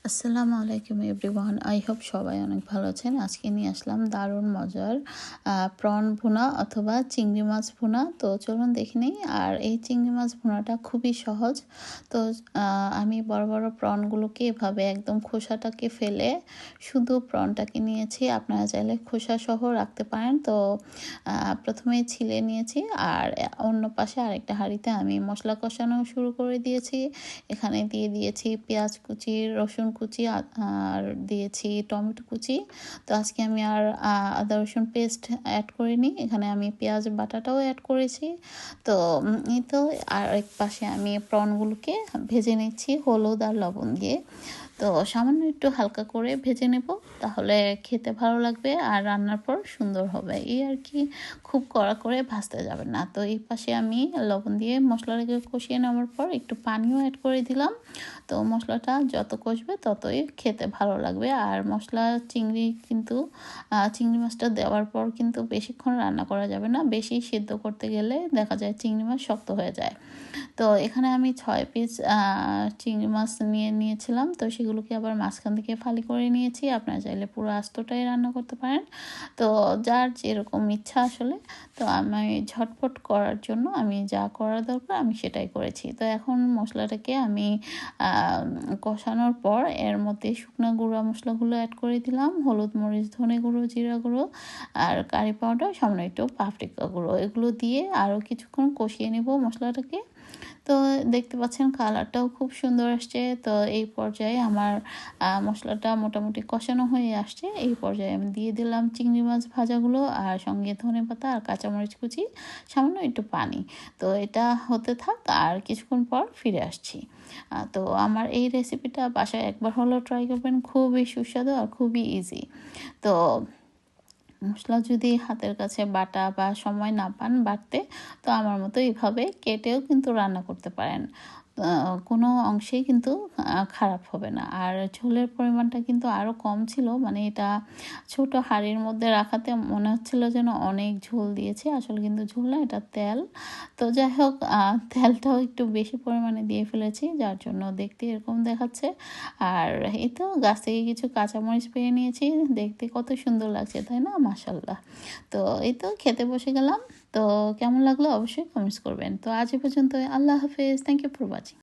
আসসালামু আলাইকুম everyone. I hope সবাই অনেক ভালো আছেন। আজকে নিয়ে আসলাম দারুণ মজার প্রন ভুনা অথবা চিংড়ি মাছ ভুনা। তো চলুন দেখে নিই। আর এই চিংড়ি মাছ ভুনাটা খুবই সহজ। তো আমি বড় বড় প্রনগুলোকে এভাবে একদম খোসাটাকে ফেলে শুধু প্রনটাকে নিয়েছি। আপনারা চাইলে খোসা সহ রাখতে পারেন। তো প্রথমে ছিলে নিয়েছি আর অন্য পাশে আরেকটা হাঁড়িতে আমি মশলা কষানো শুরু করে দিয়েছি। এখানে দিয়ে দিয়েছি পেঁয়াজ কুচি, রসুন কুচি আর দিয়েছি টমেটো কুচি। তো আজকে আমি আর আদা রসুন পেস্ট অ্যাড করিনি, এখানে আমি পেঁয়াজ বাটাটাও অ্যাড করেছি। তো এই তো আর এক পাশে আমি প্রনগুলোকে ভেজে নিচ্ছি হলুদ আর লবণ দিয়ে। তো সামান্য একটু হালকা করে ভেজে নেব, তাহলে খেতে ভালো লাগবে আর রান্নার পর সুন্দর হবে। এই আর কি, খুব কড়া করে ভাজতে যাবে না। তো এই পাশে আমি লবণ দিয়ে মশলাটাকে কষিয়ে নেওয়ার পর একটু পানিও অ্যাড করে দিলাম। তো মশলাটা যত কষবে ততই খেতে ভালো লাগবে। আর মশলা চিংড়ি মাছটা দেওয়ার পর কিন্তু বেশিক্ষণ রান্না করা যাবে না, বেশি সিদ্ধ করতে গেলে দেখা যায় চিংড়ি মাছ শক্ত হয়ে যায়। তো এখানে আমি 6 পিস চিংড়ি মাছ নিয়েছিলাম। তো সেগুলোকে আবার মাঝখান থেকে ফালি করে নিয়েছি। আপনারা চাইলে পুরো আস্তটাই রান্না করতে পারেন, তো যার যেরকম ইচ্ছা আসলে। তো আমি ঝটপট করার জন্য আমি যা করা দরকার আমি সেটাই করেছি। তো এখন মশলাটাকে আমি কষানোর পর এর মধ্যে শুকনো গুঁড়া মশলাগুলো অ্যাড করে দিলাম। হলুদ, মরিচ, ধনে গুঁড়ো, জিরা গুঁড়ো আর কারি পাউডার, সামান্য একটু পাপরিকা গুঁড়ো, এগুলো দিয়ে আরও কিছুক্ষণ কষিয়ে নেব মশলাটাকে। তো দেখতে পাচ্ছেন কালারটাও খুব সুন্দর আসছে। তো এই পর্যায়ে আমার মশলাটা মোটামুটি কষানো হয়ে আসছে। এই পর্যায়ে আমি দিয়ে দিলাম চিংড়ি মাছ ভাজাগুলো আর সঙ্গে ধনেপাতা আর কাঁচামরিচ কুচি, সামান্য একটু পানি। তো এটা হতে থাক আর কিছুক্ষণ পর ফিরে আসছি। তো আমার এই রেসিপিটা বাসায় একবার হলেও ট্রাই করবেন, খুবই সুস্বাদু আর খুবই ইজি। তো মশলা যদি হাতের কাছে বাটা বা সময় না পান বাটতে, তো আমার মতো এইভাবে কেটেও কিন্তু রান্না করতে পারেন। কোনো অংশেই কিন্তু খারাপ হবে না। আর ঝোলের পরিমাণটা কিন্তু আরও কম ছিল, মানে এটা ছোট হাঁড়ির মধ্যে রাখাতে মনে হচ্ছিল যেন অনেক ঝোল দিয়েছে, আসলে কিন্তু ঝোল না, এটা তেল। তো যাই হোক, তেলটাও একটু বেশি পরিমাণে দিয়ে ফেলেছি, যার জন্য দেখতে এরকম দেখাচ্ছে। আর এই তো গাছ থেকে কিছু কাঁচামরিচ পেয়ে নিয়েছি, দেখতে কত সুন্দর লাগছে তাই না, মাশাল্লাহ। তো এই তো খেতে বসে গেলাম। তো কেমন লাগলো অবশ্যই কমেন্টস করবেন। তো আজ এ পর্যন্ত, আল্লাহ হাফেজ, থ্যাংক ইউ ফর ওয়াচিং।